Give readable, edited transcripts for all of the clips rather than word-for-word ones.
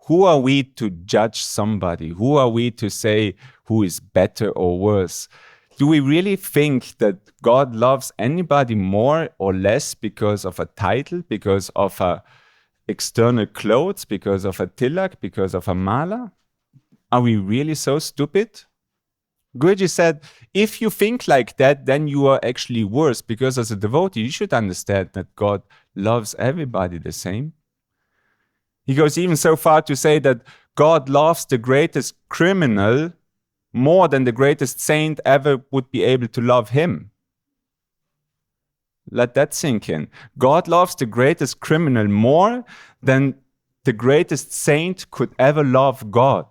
who are we to judge somebody? Who are we to say who is better or worse? Do we really think that God loves anybody more or less because of a title, because of a external clothes, because of a tilak, because of a mala? Are we really so stupid? Guruji said, if you think like that, then you are actually worse, because as a devotee, you should understand that God loves everybody the same. He goes even so far to say that God loves the greatest criminal more than the greatest saint ever would be able to love him. Let that sink in. God loves the greatest criminal more than the greatest saint could ever love God.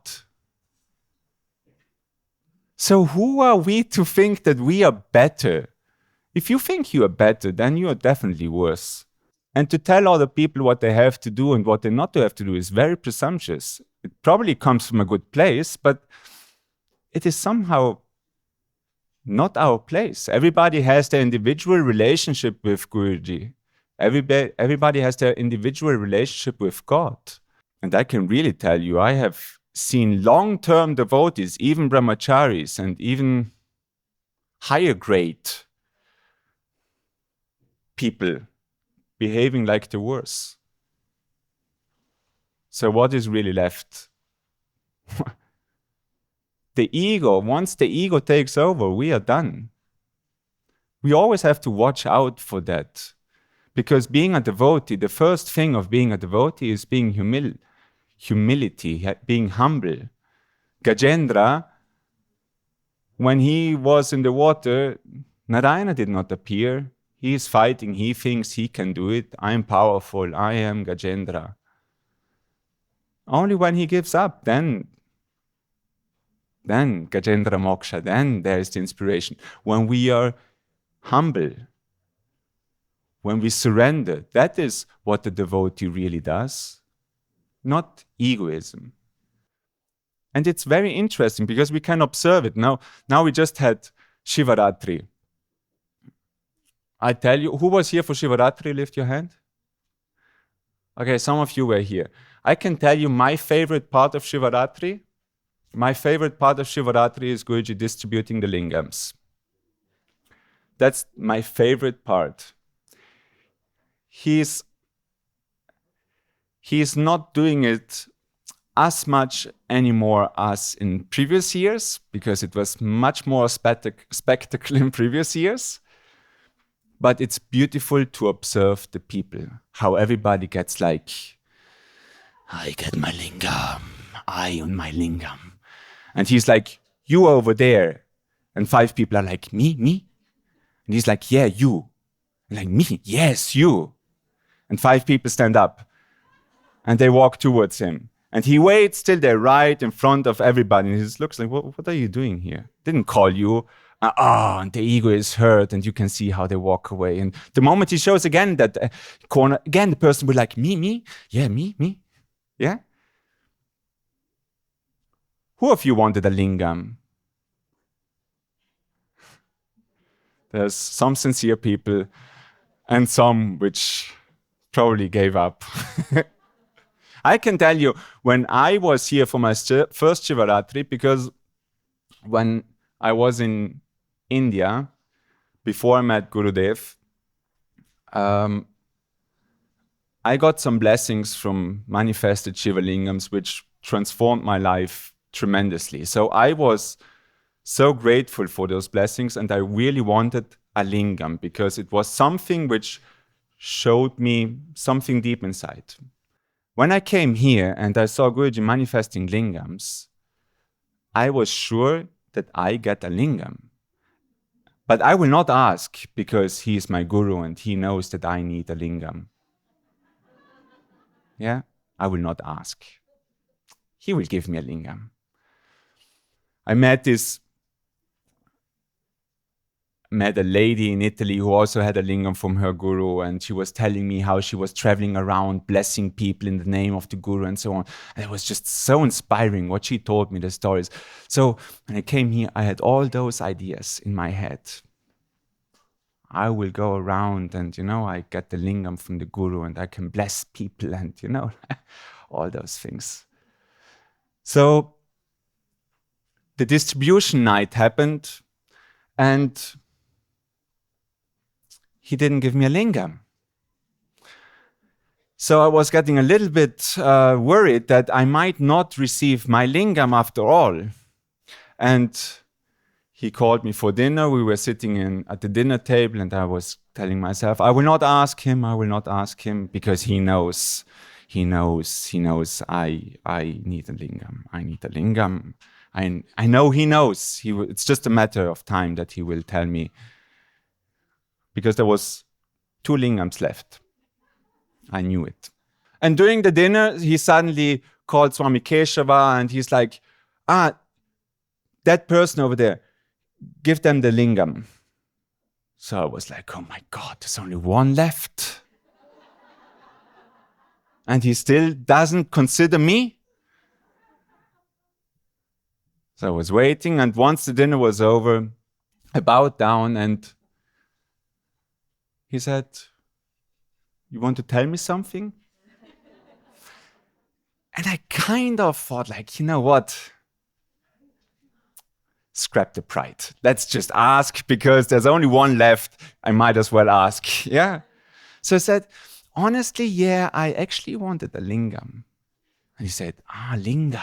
So who are we to think that we are better? If you think you are better, then you are definitely worse. And to tell other people what they have to do and what they not to have to do is very presumptuous. It probably comes from a good place, but it is somehow not our place. Everybody has their individual relationship with Guruji. Everybody has their individual relationship with God. And I can really tell you, I have seen long-term devotees, even brahmacharis, and even higher grade people behaving like the worst. So what is really left? The ego, once the ego takes over, we are done. We always have to watch out for that. Because being a devotee, the first thing of being a devotee is being humility, being humble. Gajendra, when he was in the water, Narayana did not appear. He is fighting, he thinks he can do it. I am powerful, I am Gajendra. Only when he gives up, then Gajendra Moksha, then there is the inspiration. When we are humble, when we surrender, that is what the devotee really does, not egoism. And it's very interesting because we can observe it. Now we just had Shivaratri. I tell you, who was here for Shivaratri? Lift your hand. Okay, some of you were here. I can tell you my favorite part of Shivaratri. My favorite part of Shivaratri is Guruji distributing the lingams. That's my favorite part. He's not doing it as much anymore as in previous years, because it was much more spectacle in previous years. But it's beautiful to observe the people, how everybody gets like, I get my lingam, I on my lingam. And he's like, you over there. And 5 people are like, me? And he's like, yeah, you. And like, me? Yes, you. And 5 people stand up and they walk towards him. And he waits till they're right in front of everybody. And he just looks like, what are you doing here? Didn't call you. And the ego is hurt, and you can see how they walk away. And the moment he shows again that corner, again, the person will like, me? Yeah, me? Yeah? Who of you wanted a lingam? There's some sincere people and some which probably gave up. I can tell you, when I was here for my first Shivaratri, because when I was in India, before I met Gurudev, I got some blessings from manifested Shivalingams, which transformed my life tremendously. So I was so grateful for those blessings, and I really wanted a lingam, because it was something which showed me something deep inside. When I came here and I saw Guruji manifesting lingams, I was sure that I get a lingam. But I will not ask, because he is my guru and he knows that I need a lingam. Yeah, I will not ask. He will give me a lingam. I met a lady in Italy who also had a lingam from her guru, and she was telling me how she was traveling around blessing people in the name of the guru and so on. And it was just so inspiring what she told me, the stories. So when I came here, I had all those ideas in my head. I will go around and, I get the lingam from the guru and I can bless people and, all those things. So the distribution night happened, and he didn't give me a lingam. So I was getting a little bit worried that I might not receive my lingam after all. And he called me for dinner. We were sitting at the dinner table, and I was telling myself, I will not ask him, because he knows I need a lingam. I need a lingam. I know he knows. It's just a matter of time that he will tell me, because there was 2 lingams left. I knew it. And during the dinner, he suddenly called Swami Keshava, and he's like, that person over there, give them the lingam. So I was like, oh my God, there's only 1 left. And he still doesn't consider me. So I was waiting, and once the dinner was over, I bowed down, and he said, you want to tell me something? And I kind of thought, like, you know what? Scrap the pride. Let's just ask, because there's only 1 left. I might as well ask. Yeah. So I said, honestly, yeah, I actually wanted a lingam. And he said, lingam.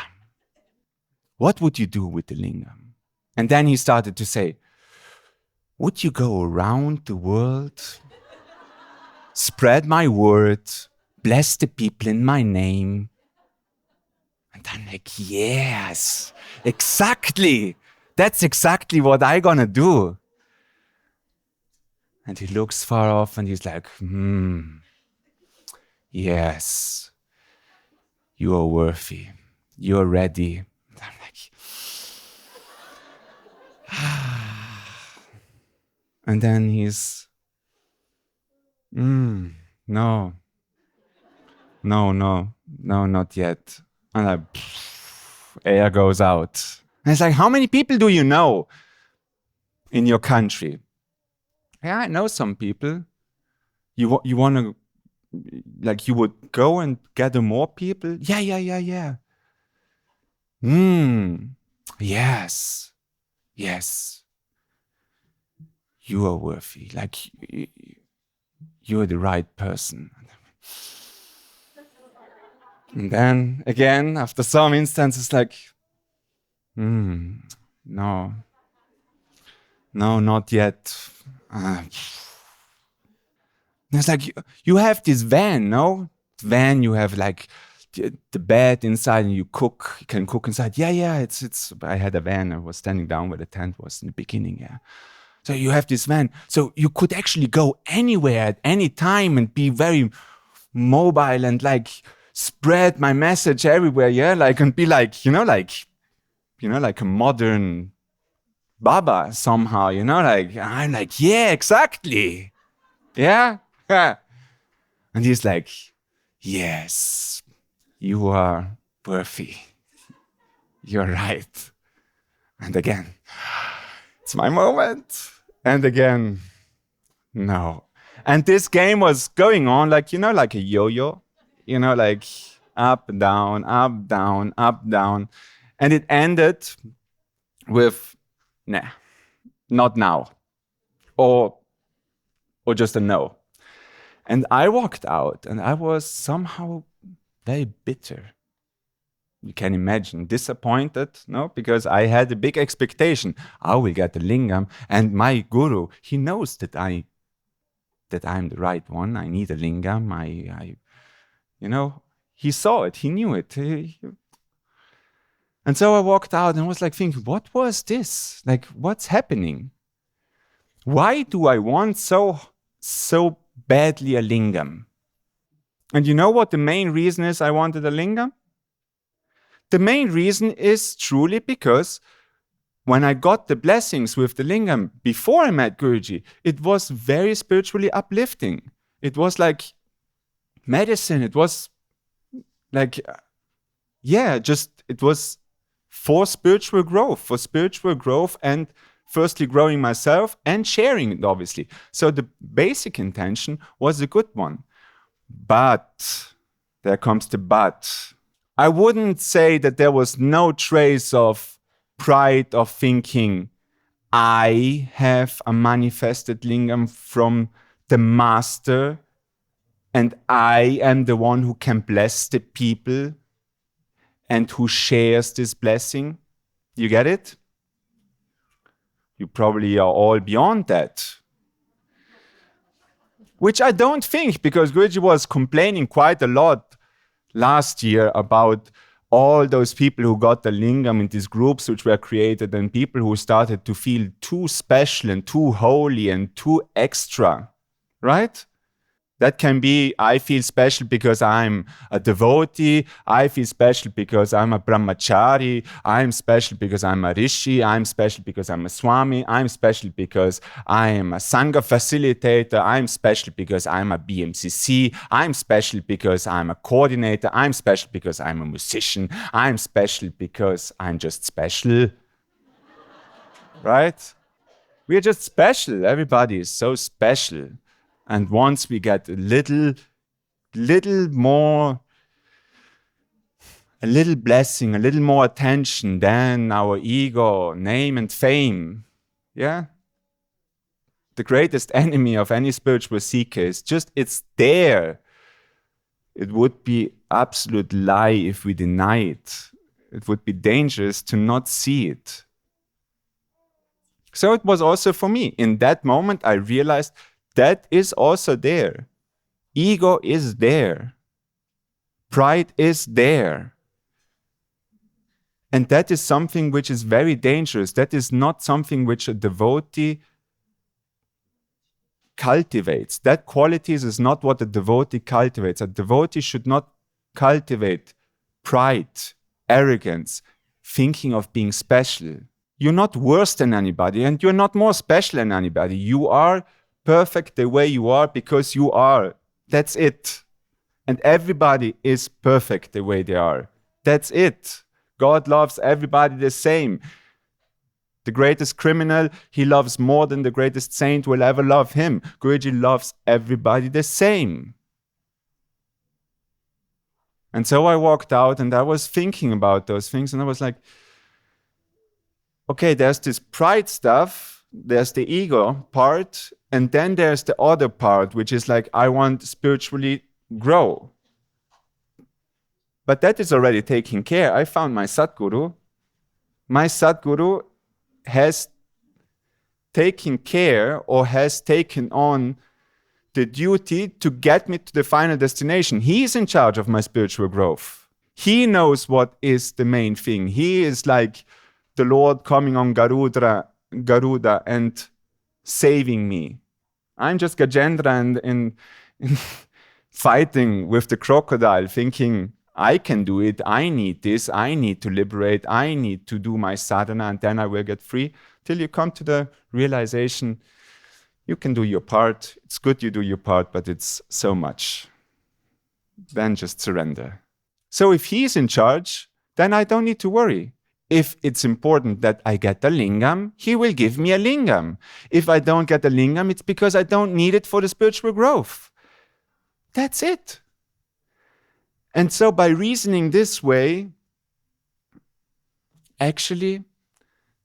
What would you do with the lingam? And then he started to say, would you go around the world, spread my word, bless the people in my name? And I'm like, yes, exactly. That's exactly what I'm gonna do. And he looks far off, and he's like, yes, you are worthy. You're ready. And I'm like, and then he's, no, not yet. And air goes out. And it's like, how many people do you know in your country? Yeah, I know some people. You want to, like, you would go and gather more people? Yeah. Yes. You are worthy. Like, you're the right person. And then again, after some instance, it's like, no, not yet. It's like, you have this van, no? Van, you have like the bed inside, and you can cook inside. Yeah, it's. I had a van. I was standing down where the tent was in the beginning. Yeah. So you have this van, so you could actually go anywhere at any time and be very mobile and like spread my message everywhere. Yeah, like, and be like, like a modern Baba somehow. Like, I'm like, yeah, exactly. Yeah. And he's like, yes, you are worthy. You're right. And again, it's my moment. And again, no. And this game was going on like, like a yo-yo, like up, down, up, down, up, down. And it ended with, nah, not now. Or just a no. And I walked out, and I was somehow very bitter. You can imagine, disappointed, no? Because I had a big expectation. I will get the lingam, and my guru, he knows that I'm the right one. I need a lingam. He saw it. He knew it. And so I walked out and was like thinking, what was this? Like, what's happening? Why do I want so badly a lingam? And you know what the main reason is I wanted a lingam? The main reason is truly because when I got the blessings with the lingam before I met Guruji, it was very spiritually uplifting. It was like medicine. It was like, it was for spiritual growth and firstly growing myself and sharing it, obviously. So the basic intention was a good one. But, there comes the but. I wouldn't say that there was no trace of pride of thinking, I have a manifested lingam from the master and I am the one who can bless the people and who shares this blessing. You get it? You probably are all beyond that. Which I don't think, because Guruji was complaining quite a lot last year about all those people who got the lingam in these groups which were created, and people who started to feel too special and too holy and too extra, right? That can be, I feel special because I'm a devotee. I feel special because I'm a brahmachari. I'm special because I'm a rishi. I'm special because I'm a swami. I'm special because I am a sangha facilitator. I'm special because I'm a BMCC. I'm special because I'm a coordinator. I'm special because I'm a musician. I'm special because I'm just special. Right? We're just special. Everybody is so special. And once we get a little more, a little blessing, a little more attention, then our ego, name and fame, yeah? The greatest enemy of any spiritual seeker is just, it's there. It would be absolute lie if we deny it. It would be dangerous to not see it. So it was also for me. In that moment, I realized that is also there. Ego is there. Pride is there. And that is something which is very dangerous. That is not something which a devotee cultivates. That qualities is not what a devotee cultivates. A devotee should not cultivate pride, arrogance, thinking of being special. You're not worse than anybody, and you're not more special than anybody. You are perfect the way you are because you are. That's it. And everybody is perfect the way they are. That's it. God loves everybody the same. The greatest criminal, he loves more than the greatest saint will ever love him. Guruji loves everybody the same. And so I walked out and I was thinking about those things, and I was like, okay, there's this pride stuff, there's the ego part, and then there's the other part, which is like, I want to spiritually grow. But that is already taken care. I found my Sadguru. My Sadguru has taken care or has taken on the duty to get me to the final destination. He is in charge of my spiritual growth. He knows what is the main thing. He is like the Lord coming on Garuda and saving me. I'm just Gajendra and in fighting with the crocodile, thinking, I can do it, I need this, I need to liberate, I need to do my sadhana, and then I will get free. Till you come to the realization, you can do your part, it's good you do your part, but it's so much. Then just surrender. So if he's in charge, then I don't need to worry. If it's important that I get a lingam, he will give me a lingam. If I don't get a lingam, it's because I don't need it for the spiritual growth. That's it. And so by reasoning this way, actually,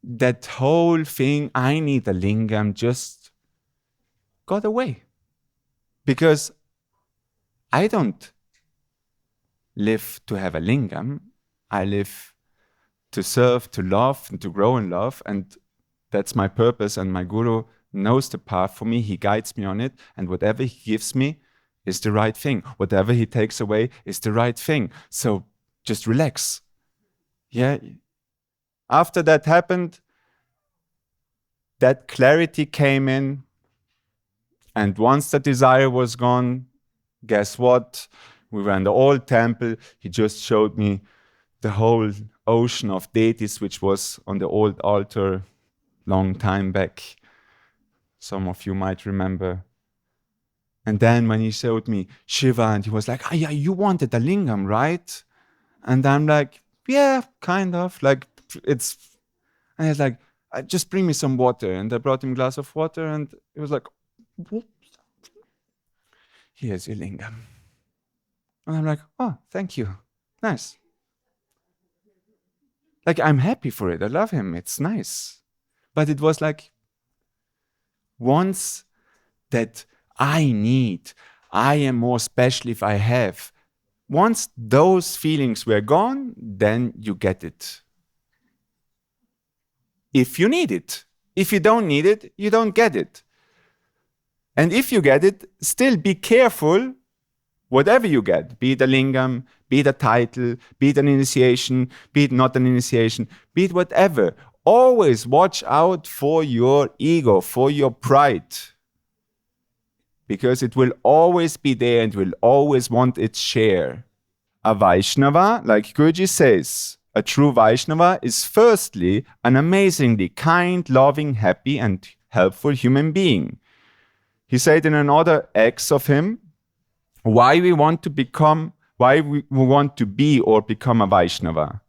that whole thing, I need a lingam, just got away. Because I don't live to have a lingam. I live to serve, to love, and to grow in love. And that's my purpose. And my guru knows the path for me. He guides me on it. And whatever he gives me is the right thing. Whatever he takes away is the right thing. So just relax. Yeah. After that happened, that clarity came in. And once the desire was gone, guess what? We were in the old temple. He just showed me the whole ocean of deities, which was on the old altar long time back. Some of you might remember. And then when he showed me Shiva, and he was like, oh, yeah, you wanted a lingam, right? And I'm like, yeah, kind of. Like, it's, and he's like, just bring me some water. And I brought him a glass of water, and it was like, whoops. Here's your lingam. And I'm like, oh, thank you. Nice. Like, I'm happy for it. I love him. It's nice. But it was like, once that I am more special if I have. Once those feelings were gone, then you get it. If you need it. If you don't need it, you don't get it. And if you get it, still be careful, whatever you get, be it a lingam, be it a title, be it an initiation, be it not an initiation, be it whatever. Always watch out for your ego, for your pride. Because it will always be there and will always want its share. A Vaishnava, like Guruji says, a true Vaishnava is firstly an amazingly kind, loving, happy and helpful human being. He said in another X of him, why we want to be or become a Vaishnava.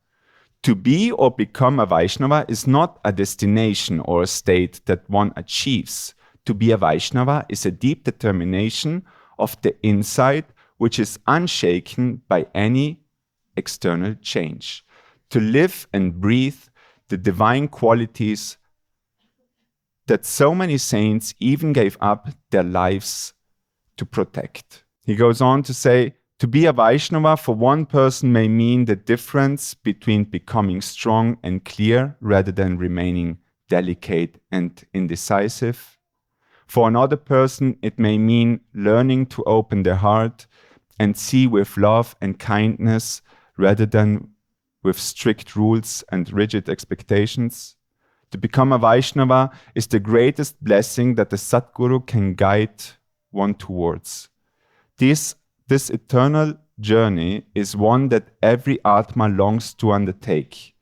To be or become a Vaishnava is not a destination or a state that one achieves. To be a Vaishnava is a deep determination of the inside, which is unshaken by any external change. To live and breathe the divine qualities that so many saints even gave up their lives to protect. He goes on to say, to be a Vaishnava for one person may mean the difference between becoming strong and clear rather than remaining delicate and indecisive. For another person, it may mean learning to open their heart and see with love and kindness rather than with strict rules and rigid expectations. To become a Vaishnava is the greatest blessing that the Sadguru can guide one towards. This eternal journey is one that every Atma longs to undertake,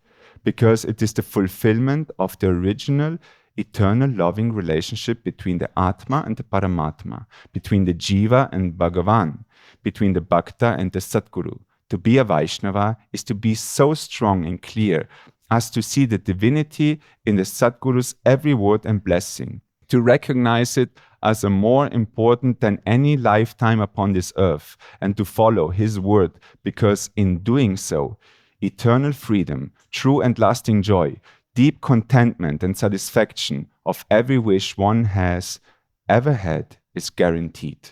because it is the fulfillment of the original eternal loving relationship between the Atma and the Paramatma, between the Jiva and Bhagavan, between the Bhakta and the Sadguru. To be a Vaishnava is to be so strong and clear as to see the divinity in the Sadguru's every word and blessing, to recognize it as a more important than any lifetime upon this earth, and to follow his word, because in doing so, eternal freedom, true and lasting joy, deep contentment and satisfaction of every wish one has ever had is guaranteed.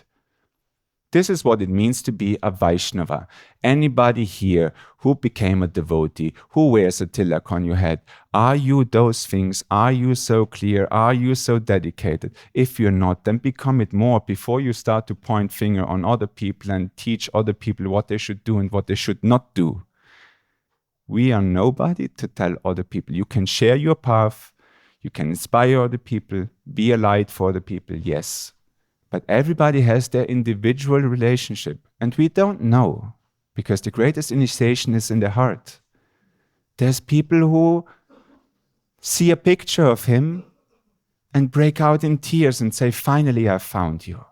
This is what it means to be a Vaishnava. Anybody here who became a devotee, who wears a tilak on your head, are you those things? Are you so clear? Are you so dedicated? If you're not, then become it more before you start to point finger on other people and teach other people what they should do and what they should not do. We are nobody to tell other people. You can share your path, you can inspire other people, be a light for other people, yes. But everybody has their individual relationship. And we don't know, because the greatest initiation is in the heart. There's people who see a picture of him and break out in tears and say, finally I found you.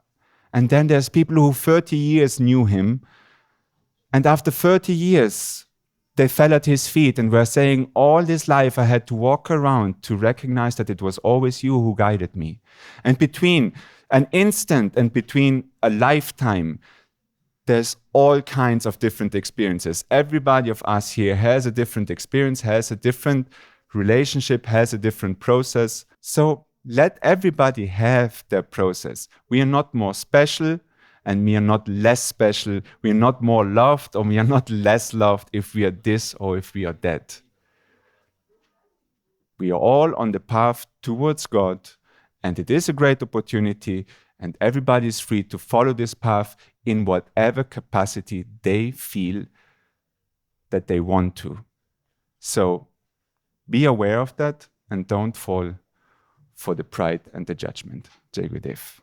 And then there's people who 30 years knew him, and after 30 years, they fell at his feet and were saying, all this life I had to walk around to recognize that it was always you who guided me. And between an instant and between a lifetime, there's all kinds of different experiences. Everybody of us here has a different experience, has a different relationship, has a different process. So let everybody have their process. We are not more special and we are not less special. We are not more loved or we are not less loved if we are this or if we are that. We are all on the path towards God, and it is a great opportunity, and everybody is free to follow this path in whatever capacity they feel that they want to. So be aware of that and don't fall for the pride and the judgment. Jai Gurudev.